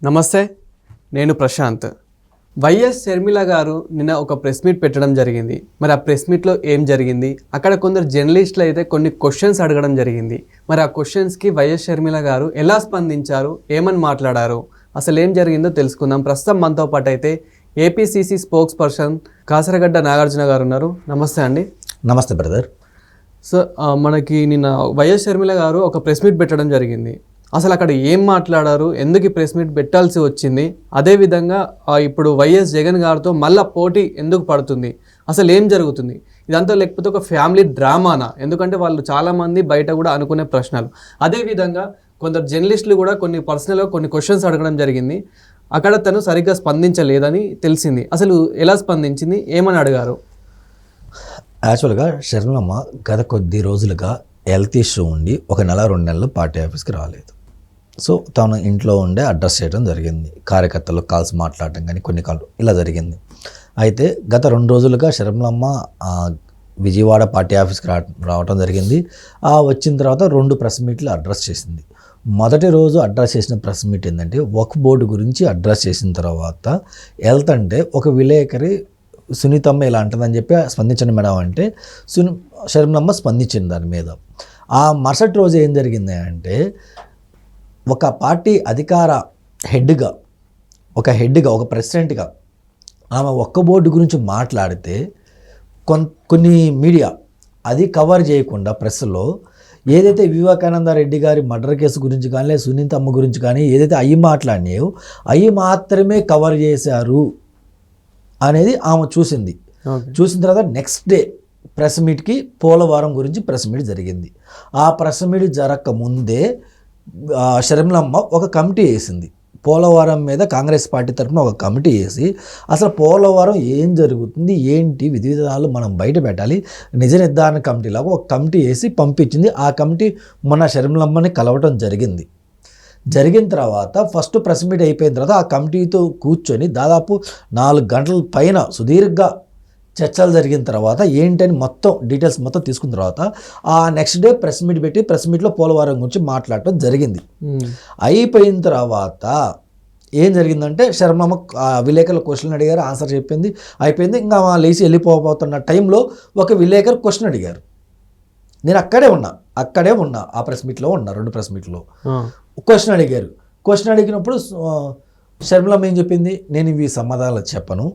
నమస్తే, నేను ప్రశాంత్. వైఎస్ షర్మిల గారు నిన్న ఒక ప్రెస్ మీట్ పెట్టడం జరిగింది. మరి ఆ ప్రెస్ మీట్లో ఏం జరిగింది? అక్కడ కొందరు జర్నలిస్టులు అయితే కొన్ని క్వశ్చన్స్ అడగడం జరిగింది. మరి ఆ క్వశ్చన్స్కి వైఎస్ షర్మిల గారు ఎలా స్పందించారు, ఏమని మాట్లాడారు, అసలు ఏం జరిగిందో తెలుసుకుందాం. ప్రస్తుతం మనతో పాటు అయితే APCC spokes person Kasaragadda Nagarjuna గారు ఉన్నారు. నమస్తే అండి. నమస్తే బ్రదర్. సో మనకి నిన్న వైఎస్ షర్మిల గారు ఒక ప్రెస్ మీట్ పెట్టడం జరిగింది. అసలు అక్కడ ఏం మాట్లాడారు, ఎందుకు ఈ ప్రెస్ మీట్ పెట్టాల్సి వచ్చింది, అదేవిధంగా ఇప్పుడు వైఎస్ జగన్ గారితో మళ్ళీ పోటీ ఎందుకు పడుతుంది, అసలు ఏం జరుగుతుంది ఇదంతా, లేకపోతే ఒక ఫ్యామిలీ డ్రామానా? ఎందుకంటే వాళ్ళు చాలామంది బయట కూడా అనుకునే ప్రశ్నలు. అదేవిధంగా కొందరు జర్నలిస్టులు కూడా కొన్ని పర్సనల్గా కొన్ని క్వశ్చన్స్ అడగడం జరిగింది. అక్కడ తను సరిగ్గా స్పందించలేదని తెలిసింది. అసలు ఎలా స్పందించింది, ఏమని అడిగారు? యాక్చువల్గా షర్మిలమ్మ గత కొద్ది రోజులుగా హెల్త్ ఇష్యూ ఉండి 1 నెల 2 నెలలు పార్టీ ఆఫీస్కి రాలేదు. సో తను ఇంట్లో ఉండే అడ్రస్ చేయడం జరిగింది. కార్యకర్తలు కాల్స్ మాట్లాడటం కానీ కొన్ని కాళ్ళు ఇలా జరిగింది. అయితే గత 2 రోజులుగా షర్మిలమ్మ విజయవాడ పార్టీ ఆఫీస్కి రావడం జరిగింది. వచ్చిన తర్వాత 2 ప్రెస్ మీట్లు అడ్రస్ చేసింది. మొదటి రోజు అడ్రస్ చేసిన ప్రెస్ మీట్ ఏంటంటే వక్ఫ్ బోర్డు గురించి అడ్రస్ చేసిన తర్వాత హెల్త్ అంటే ఒక విలేకరి సునీతమ్మ ఇలా అంటుందని చెప్పి స్పందించండి మేడం అంటే షర్మిలమ్మ స్పందించింది దాని మీద. ఆ మరుసటి రోజు ఏం జరిగింది అంటే ఒక పార్టీ అధికార హెడ్గా ఒక ప్రెసిడెంట్గా ఆమె ఒక్క బోర్డు గురించి మాట్లాడితే కొన్ని మీడియా అది కవర్ చేయకుండా ప్రెస్లో ఏదైతే వివేకానంద రెడ్డి గారి మర్డర్ కేసు గురించి కానీ లేదా సునీతమ్మ గురించి కానీ ఏదైతే అవి మాట్లాడినాయో అవి మాత్రమే కవర్ చేశారు అనేది ఆమె చూసింది. చూసిన తర్వాత నెక్స్ట్ డే ప్రెస్ మీట్కి పోలవరం గురించి ప్రెస్ మీట్ జరిగింది. ఆ ప్రెస్ మీట్ జరగక ముందే షర్మిలమ్మ ఒక కమిటీ వేసింది. పోలవరం మీద కాంగ్రెస్ పార్టీ తరఫున ఒక కమిటీ వేసి అసలు పోలవరం ఏం జరుగుతుంది, ఏంటి విధి విధానాలు మనం బయట పెట్టాలి, నిజ నిర్ధారణ కమిటీలాగా ఒక కమిటీ వేసి పంపించింది. ఆ కమిటీ మొన్న షర్మిలమ్మని కలవటం జరిగింది. జరిగిన తర్వాత ఫస్ట్ ప్రెస్ మీట్ అయిపోయిన తర్వాత ఆ కమిటీతో కూర్చొని దాదాపు 4 గంటల పైన సుదీర్ఘ చర్చలు జరిగిన తర్వాత ఏంటని మొత్తం డీటెయిల్స్ మొత్తం తీసుకున్న తర్వాత ఆ నెక్స్ట్ డే ప్రెస్ మీట్ పెట్టి ప్రెస్ మీట్లో పోలవరం గురించి మాట్లాడటం జరిగింది. అయిపోయిన తర్వాత ఏం జరిగిందంటే షర్మిలమ్మ విలేకరుల క్వశ్చన్ అడిగారు, ఆన్సర్ చెప్పింది, అయిపోయింది. ఇంకా లేచి వెళ్ళిపోతున్న టైంలో ఒక విలేకరు క్వశ్చన్ అడిగారు. నేను అక్కడే ఉన్నా ఆ ప్రెస్ మీట్లో ఉన్నా. 2 ప్రెస్ మీట్లో క్వశ్చన్ అడిగారు. క్వశ్చన్ అడిగినప్పుడు షర్మిలమ్మ ఏం చెప్పింది, నేను ఇవి సమాధానాలు చెప్పను,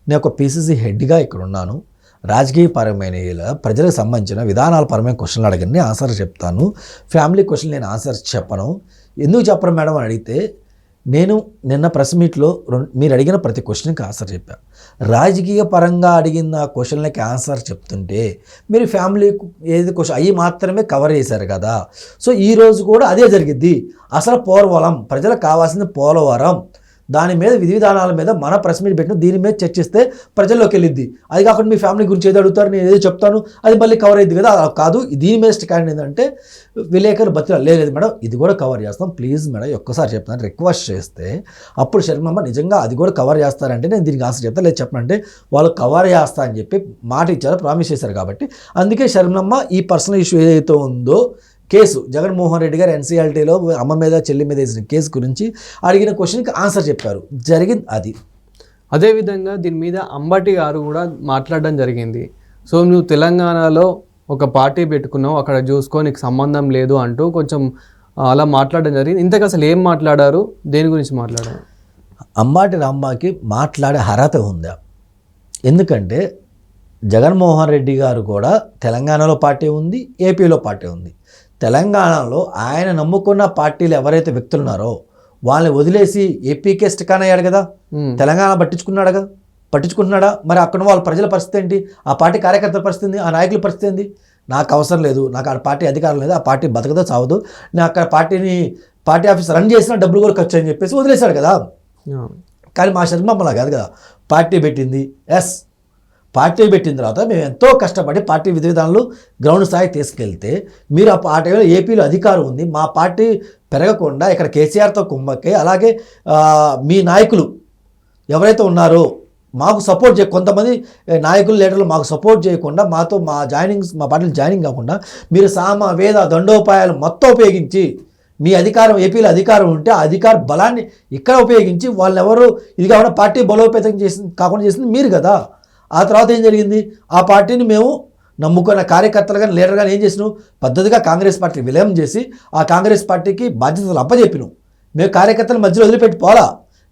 నేను ఒక పీసీసీ హెడ్గా ఇక్కడ ఉన్నాను, రాజకీయపరమైన ప్రజలకు సంబంధించిన విధానాల పరమైన క్వశ్చన్లు అడగండి, ఆన్సర్ చెప్తాను, ఫ్యామిలీ క్వశ్చన్ నేను ఆన్సర్ చెప్పను. ఎందుకు చెప్పను మేడం అని అడిగితే నేను నిన్న ప్రెస్ మీట్లో మీరు అడిగిన ప్రతి క్వశ్చన్కి ఆన్సర్ చెప్పాను. రాజకీయ పరంగా అడిగిన ఆ క్వశ్చన్లకి ఆన్సర్ చెప్తుంటే మీరు ఫ్యామిలీ ఏది క్వశ్చన్ అవి మాత్రమే కవర్ చేశారు కదా. సో ఈరోజు కూడా అదే జరిగిద్ది. అసలు పోలవరం ప్రజలకు కావాల్సింది పోలవరం, దాని మీద విధి విధానాల మీద మన ప్రెస్ మీట్ పెట్టిన దీని మీద చర్చిస్తే ప్రజల్లోకి వెళ్ళిద్ది. అది కాకుండా మీ ఫ్యామిలీ గురించి ఏదో అడుగుతారు, నేను ఏదో చెప్తాను, అది మళ్ళీ కవర్ అయ్యింది కదా. కాదు, దీని మీద స్టాండ్ ఏంటంటే విలేకరు బతిలా లేదు మేడం, ఇది కూడా కవర్ చేస్తాం, ప్లీజ్ మేడం ఒక్కసారి చెప్తాను రిక్వెస్ట్ చేస్తే అప్పుడు షర్మిలమ్మ నిజంగా అది కూడా కవర్ చేస్తారంటే నేను దీనికి ఆన్సర్ చెప్తాను, లేదు చెప్పనంటే వాళ్ళు కవర్ చేస్తా అని చెప్పి మాట ఇచ్చారు, ప్రామిస్ చేశారు. కాబట్టి అందుకే షర్మిలమ్మ ఈ పర్సనల్ ఇష్యూ ఏదైతే ఉందో కేసు జగన్మోహన్ రెడ్డి గారు ఎన్సీఎల్టీలో అమ్మ మీద చెల్లి మీద వేసిన కేసు గురించి అడిగిన క్వశ్చన్కి ఆన్సర్ చెప్పారు, జరిగింది అది. అదేవిధంగా దీని మీద అంబటి గారు కూడా మాట్లాడడం జరిగింది. సో నువ్వు తెలంగాణలో ఒక పార్టీ పెట్టుకున్నావు, అక్కడ చూసుకో, నీకు సంబంధం లేదు అంటూ కొంచెం అలా మాట్లాడడం జరిగింది. ఇంతకు అసలు ఏం మాట్లాడారు, దేని గురించి మాట్లాడారు? అంబటి రాంబాకి మాట్లాడే అర్హత ఉందా? ఎందుకంటే జగన్మోహన్ రెడ్డి గారు కూడా తెలంగాణలో పార్టీ ఉంది, ఏపీలో పార్టీ ఉంది. తెలంగాణలో ఆయన నమ్ముకున్న పార్టీలు ఎవరైతే వ్యక్తులు ఉన్నారో వాళ్ళని వదిలేసి ఏపీకే స్టికాన్ అయ్యాడు కదా. తెలంగాణ పట్టించుకుంటున్నాడా? మరి అక్కడ వాళ్ళ ప్రజల పరిస్థితి ఏంటి, ఆ పార్టీ కార్యకర్తల పరిస్థితి, ఆ నాయకుల పరిస్థితి ఏంటి? నాకు అవసరం లేదు, నాకు ఆ పార్టీ అధికారం లేదు, ఆ పార్టీ బతకదో చావదు, నేను అక్కడ పార్టీ ఆఫీస్ రన్ చేసినా డబ్బులు కూడా ఖర్చు అని చెప్పేసి వదిలేశాడు కదా. కానీ మా షర్మిలమ్మ కాదు కదా, పార్టీ పెట్టింది. పార్టీ పెట్టిన తర్వాత మేము ఎంతో కష్టపడి పార్టీ విధి విధానాలు గ్రౌండ్ స్థాయికి తీసుకెళ్తే మీరు ఆ పార్టీలో ఏపీలో అధికారం ఉంది, మా పార్టీ పెరగకుండా ఇక్కడ కేసీఆర్తో కుమ్మక్కి, అలాగే మీ నాయకులు ఎవరైతే ఉన్నారో మాకు సపోర్ట్ కొంతమంది నాయకులు లీడర్లు మాకు సపోర్ట్ చేయకుండా మా పార్టీలు జాయినింగ్ కాకుండా మీరు సామ వేద దండోపాయాలు మొత్తం ఉపయోగించి మీ అధికారం ఏపీలో అధికారం ఉంటే ఆ అధికార బలాన్ని ఇక్కడ ఉపయోగించి వాళ్ళని ఎవరు ఇది కాకుండా పార్టీ బలోపేతం కాకుండా చేసింది మీరు కదా. ఆ తర్వాత ఏం జరిగింది, ఆ పార్టీని మేము నమ్ముకున్న కార్యకర్తలు కానీ లీడర్ కానీ ఏం చేసినావు, పద్ధతిగా కాంగ్రెస్ పార్టీ విలయం చేసి ఆ కాంగ్రెస్ పార్టీకి బాధ్యతలు అప్పచెప్పినావు. మేము కార్యకర్తల మధ్యలో వదిలిపెట్టి పోలా,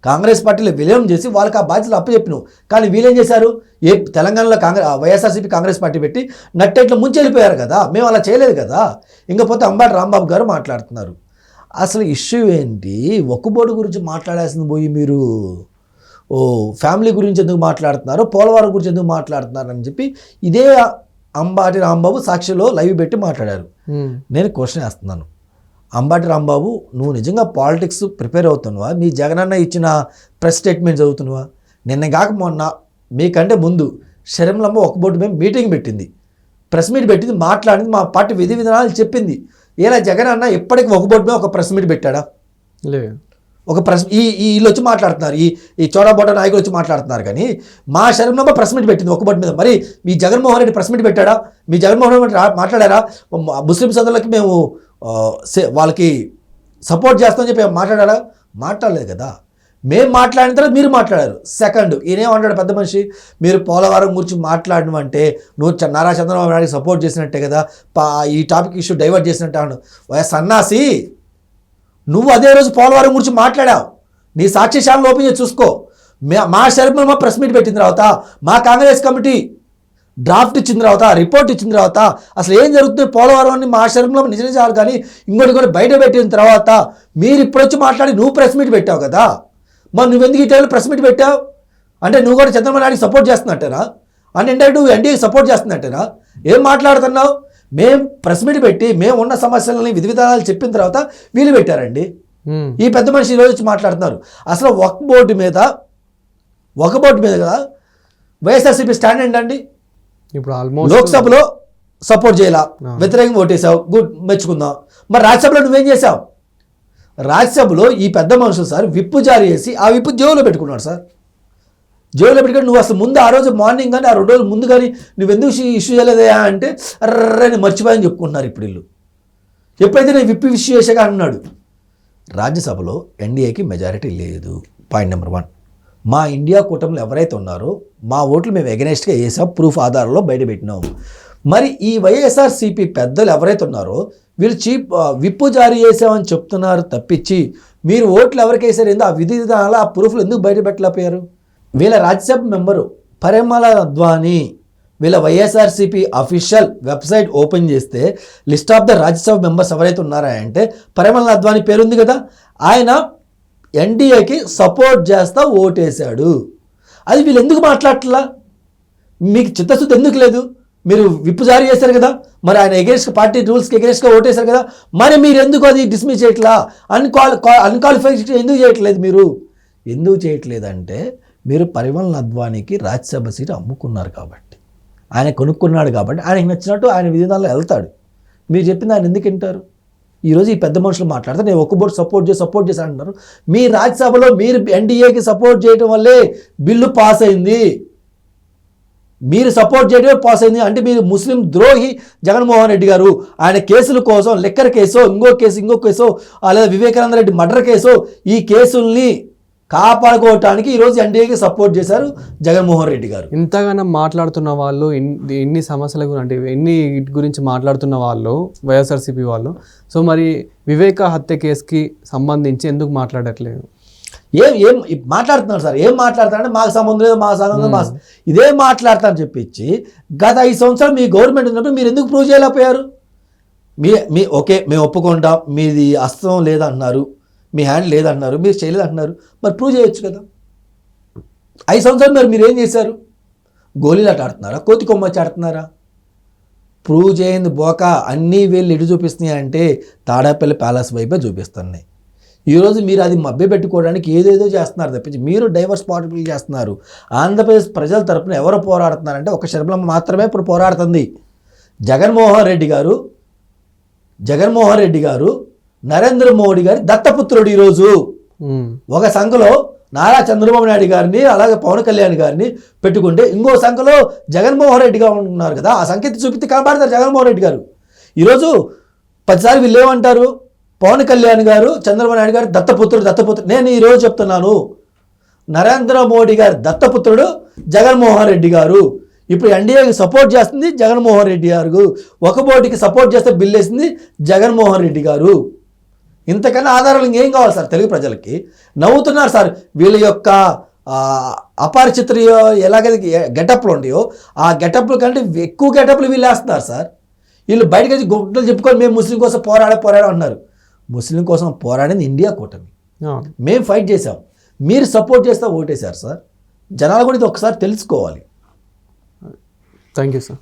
కాంగ్రెస్ పార్టీలో విలయం చేసి వాళ్ళకి ఆ బాధ్యతలు అప్పచెప్పినావు. కానీ వీళ్ళేం చేశారు, తెలంగాణలో వైఎస్ఆర్సీపీ కాంగ్రెస్ పార్టీ పెట్టి నట్టేట్లు ముంచెళ్ళిపోయారు కదా. మేము అలా చేయలేదు కదా. ఇంకపోతే అంబటి రాంబాబు గారు మాట్లాడుతున్నారు. అసలు ఇష్యూ ఏంటి, ఒక్కబోర్డు గురించి మాట్లాడాల్సింది పోయి మీరు ఫ్యామిలీ గురించి ఎందుకు మాట్లాడుతున్నారు, పోలవరం గురించి ఎందుకు మాట్లాడుతున్నారు అని చెప్పి ఇదే అంబటి రాంబాబు సాక్షిలో లైవ్ పెట్టి మాట్లాడారు. నేను క్వశ్చన్ వేస్తున్నాను, అంబటి రాంబాబు నువ్వు నిజంగా పాలిటిక్స్ ప్రిపేర్ అవుతున్నావా, మీ జగనన్న ఇచ్చిన ప్రెస్ స్టేట్మెంట్ చదువుతున్నావా? నిన్న కాక మొన్న మీకంటే ముందు షర్మిలమ్మ ఒక్కబోర్డు మేము మీటింగ్ పెట్టింది, ప్రెస్ మీట్ పెట్టింది, మాట్లాడింది, మా పార్టీ విధి విధానాలు చెప్పింది. ఇలా జగనన్న ఇప్పటికి ఒక్కబోర్డు మీద ఒక ప్రెస్ మీట్ పెట్టాడా? లేదు. ఒక ప్రెస్ వీళ్ళు వచ్చి మాట్లాడుతున్నారు, ఈ చోడాబోటా నాయకులు వచ్చి మాట్లాడుతున్నారు. కానీ మా షర్మిలమ్మ ప్రెస్ మీట్ పెట్టింది ఒక్కబోర్డు మీద. మరి మీ జగన్మోహన్ రెడ్డి ప్రెస్ మీట్ పెట్టాడా? మీ జగన్మోహన్ రెడ్డి మాట్లాడారా? ముస్లిం సోదరులకి మేము వాళ్ళకి సపోర్ట్ చేస్తామని చెప్పి మాట్లాడారా? మాట్లాడలేదు కదా. మేము మాట్లాడిన తర్వాత మీరు మాట్లాడారు. సెకండ్ ఈయనేమంటాడు పెద్ద మనిషి, మీరు పోలవరం గురించి మాట్లాడడం అంటే నువ్వు నారా చంద్రబాబు నాయుడికి సపోర్ట్ చేసినట్టే కదా, ఈ టాపిక్ ఇష్యూ డైవర్ట్ చేసినట్టే అన్నాడు. సన్నాసి, నువ్వు అదే రోజు పోలవరం గురించి మాట్లాడావు. నీ సాక్ష్యశాలను ఓపెన్ చేసి చూసుకో. మా షర్మిలమ్మ ప్రెస్ మీట్ పెట్టిన తర్వాత, మా కాంగ్రెస్ కమిటీ డ్రాఫ్ట్ ఇచ్చిన తర్వాత, రిపోర్ట్ ఇచ్చిన తర్వాత అసలు ఏం జరుగుతుంది పోలవరం అని మా షర్మిలమ్మ నిజ నిజాలు కానీ ఇంకోటి కూడా బయట పెట్టిన తర్వాత మీరు ఇప్పుడు వచ్చి మాట్లాడి నువ్వు ప్రెస్ మీట్ పెట్టావు కదా. మరి నువ్వెందుకు ఈ టైంలో ప్రెస్ మీట్ పెట్టావు? అంటే నువ్వు కూడా చంద్రబాబు నాయుడికి సపోర్ట్ చేస్తున్నట్టేనా? అంటే ఇండైరెక్ట్ నువ్వు ఎన్డీఏకి సపోర్ట్ చేస్తున్నట్టేనా? ఏం మాట్లాడుతున్నావు? మేము ప్రెస్ మీట్ పెట్టి మేము ఉన్న సమస్యలని విధి విధానాలు చెప్పిన తర్వాత వీళ్ళు పెట్టారండి. ఈ పెద్ద మనిషి ఈరోజు వచ్చి మాట్లాడుతున్నారు. అసలు వక్ఫ్ బోర్డు మీద కదా వైఎస్ఆర్సీపీ స్టాండ్ ఏంటండి? ఇప్పుడు ఆల్మోస్ట్ లోక్సభలో సపోర్ట్ చేయాల, వ్యతిరేకంగా ఓటేసావు, గుడ్, మెచ్చుకుందాం. మరి రాజ్యసభలో నువ్వేం చేసావు? రాజ్యసభలో ఈ పెద్ద మనుషులు సార్ విప్పు జారీ చేసి ఆ విప్పు జేబులో పెట్టుకున్నాడు సార్. జేబులో పెట్టుకుని నువ్వు అసలు ముందు ఆ రోజు మార్నింగ్ కానీ ఆ 2 రోజులు ముందు కానీ నువ్వెందుకు ఇష్యూ చేయలేదా అంటే అర్రని మర్చిపోయని చెప్పుకుంటున్నారు ఇప్పుడు వీళ్ళు. ఎప్పుడైతే నేను విప్పు ఇష్యూ చేసాక అన్నాడు. రాజ్యసభలో ఎన్డీఏకి మెజారిటీ లేదు. పాయింట్ నెంబర్ 1, మా ఇండియా కూటమిలో ఎవరైతే ఉన్నారో మా ఓట్లు మేము ఎగనెస్ట్గా వేసాం, ప్రూఫ్ ఆధారంలో బయట పెట్టినాం. మరి ఈ వైఎస్ఆర్సీపీ పెద్దలు ఎవరైతే ఉన్నారో వీళ్ళు విప్పు జారీ చేసామని చెప్తున్నారు తప్పించి మీరు ఓట్లు ఎవరికి వేసారు ఏందో ఆ విధి విధానాలు ఆ ప్రూఫ్లు ఎందుకు బయట పెట్టలేకపోయారు? వీళ్ళ రాజ్యసభ మెంబరు పరిమళ అద్వానీ వీళ్ళ వైఎస్ఆర్సీపీ అఫీషియల్ వెబ్సైట్ ఓపెన్ చేస్తే list of the Rajya Sabha members ఎవరైతే ఉన్నారా అంటే పరిమళ అద్వానీ పేరుంది కదా. ఆయన ఎన్డీఏకి సపోర్ట్ చేస్తా ఓటేశాడు. అది వీళ్ళు ఎందుకు మాట్లాడట్లా? మీకు చిత్తశుద్ధి ఎందుకు లేదు? మీరు విప్పు జారీ చేశారు కదా, మరి ఆయన ఎగెన్స్ట్ పార్టీ రూల్స్కి ఎగెన్స్ట్గా ఓటేశారు కదా, మరి మీరు ఎందుకు అది డిస్మిస్ చేయట్లా? అన్క్వాలిఫైడ్ ఎందుకు చేయట్లేదు? మీరు ఎందుకు చేయట్లేదంటే మీరు పరిమళ అద్వానీకి రాజ్యసభ సీటు అమ్ముకున్నారు కాబట్టి, ఆయన కొనుక్కున్నాడు కాబట్టి ఆయనకి నచ్చినట్టు ఆయన విధానాల్లో వెళ్తాడు. మీరు చెప్పింది ఆయన ఎందుకు వింటారు? ఈరోజు ఈ పెద్ద మనుషులు మాట్లాడితే నేను ఒక్క బోర్డు సపోర్ట్ చేసి అంటున్నారు. మీ రాజ్యసభలో మీరు ఎన్డీఏకి సపోర్ట్ చేయడం వల్లే బిల్లు పాస్ అయింది. మీరు సపోర్ట్ చేయడమే పాస్ అయింది అంటే మీరు ముస్లిం ద్రోహి జగన్మోహన్ రెడ్డి గారు. ఆయన కేసుల కోసం లిక్కర్ కేసో ఇంకో కేసో లేదా వివేకానంద రెడ్డి మర్డర్ కేసో ఈ కేసుల్ని కాపాడుకోవటానికి ఈరోజు ఎన్డీఏకి సపోర్ట్ చేశారు జగన్మోహన్ రెడ్డి గారు. ఇంతగానో మాట్లాడుతున్న వాళ్ళు, ఎన్ని సమస్యల గురించి అంటే ఎన్ని గురించి మాట్లాడుతున్న వాళ్ళు వైఎస్ఆర్సీపీ వాళ్ళు, సో మరి వివేక హత్య కేసుకి సంబంధించి ఎందుకు మాట్లాడట్లేదు? ఏం మాట్లాడుతున్నారు సార్? ఏం మాట్లాడతారంటే మాకు సంబంధం లేదు, మా సంబంధం ఇదే మాట్లాడతారని చెప్పించి గత 5 సంవత్సరాలు మీ గవర్నమెంట్ ఉన్నప్పుడు మీరు ఎందుకు ప్రూవ్ చేయలేకపోయారు? ఓకే మేము ఒప్పుకుంటాం, మీది అస్తం లేదంటున్నారు, మీ హ్యాండ్ లేదంటున్నారు, మీరు చేయలేదంటున్నారు, మరి ప్రూవ్ చేయొచ్చు కదా. 5 సంవత్సరాలు మరి మీరు ఏం చేశారు? గోళీలాట ఆడుతున్నారా, కోతి కొమ్మచ్చి ఆడుతున్నారా? ప్రూవ్ చేయింది బోక అన్నీ వీళ్ళు ఎటు చూపిస్తున్నాయి అంటే తాడేపల్లి ప్యాలెస్ వైపే చూపిస్తున్నాయి. ఈరోజు మీరు అది మభ్య పెట్టుకోవడానికి ఏదేదో చేస్తున్నారు తప్పించి మీరు డైవర్స్ పాలిటిక్స్ చేస్తున్నారు. ఆంధ్రప్రదేశ్ ప్రజల తరపున ఎవరు పోరాడుతున్నారంటే ఒక షర్మిలమ్మ మాత్రమే ఇప్పుడు పోరాడుతుంది. జగన్మోహన్ రెడ్డి గారు నరేంద్ర మోడీ గారి దత్తపుత్రుడు. ఈరోజు ఒక సంఘలో నారా చంద్రబాబు నాయుడు గారిని అలాగే పవన్ కళ్యాణ్ గారిని పెట్టుకుంటే ఇంకో సంఘలో జగన్మోహన్ రెడ్డి గారు ఉన్నారు కదా. ఆ సంకేతి చూపిస్తే కనబడతారు జగన్మోహన్ రెడ్డి గారు. ఈరోజు 10 సార్లు వీళ్ళు ఏమంటారు? పవన్ కళ్యాణ్ గారు చంద్రబాబు నాయుడు గారు దత్తపుత్రుడు. నేను ఈరోజు చెప్తున్నాను, నరేంద్ర మోడీ గారు దత్తపుత్రుడు జగన్మోహన్ రెడ్డి గారు. ఇప్పుడు ఎన్డీఏకి సపోర్ట్ చేస్తుంది జగన్మోహన్ రెడ్డి గారు. ఒక బోటికి సపోర్ట్ చేస్తే బిల్లు వేసింది జగన్మోహన్ రెడ్డి గారు. ఇంతకన్నా ఆధారాలు ఇంకేం కావాలి సార్ తెలుగు ప్రజలకి? నవ్వుతున్నారు సార్. వీళ్ళ యొక్క అపరిచితులు ఎలాగైతే గెటప్లు ఉంటాయో ఆ గెటప్లు కంటే ఎక్కువ గెటప్లు వీళ్ళు వేస్తున్నారు సార్. వీళ్ళు బయటకు వచ్చి గుడ్డలు చెప్పుకొని మేము ముస్లిం కోసం పోరాడా అంటున్నారు. ముస్లిం కోసం పోరాడింది ఇండియా కూటమి. మేము ఫైట్ చేసాం, మీరు సపోర్ట్ చేస్తే ఓటేశారు సార్. జనాలు కూడా ఇది ఒకసారి తెలుసుకోవాలి. Thank you sir.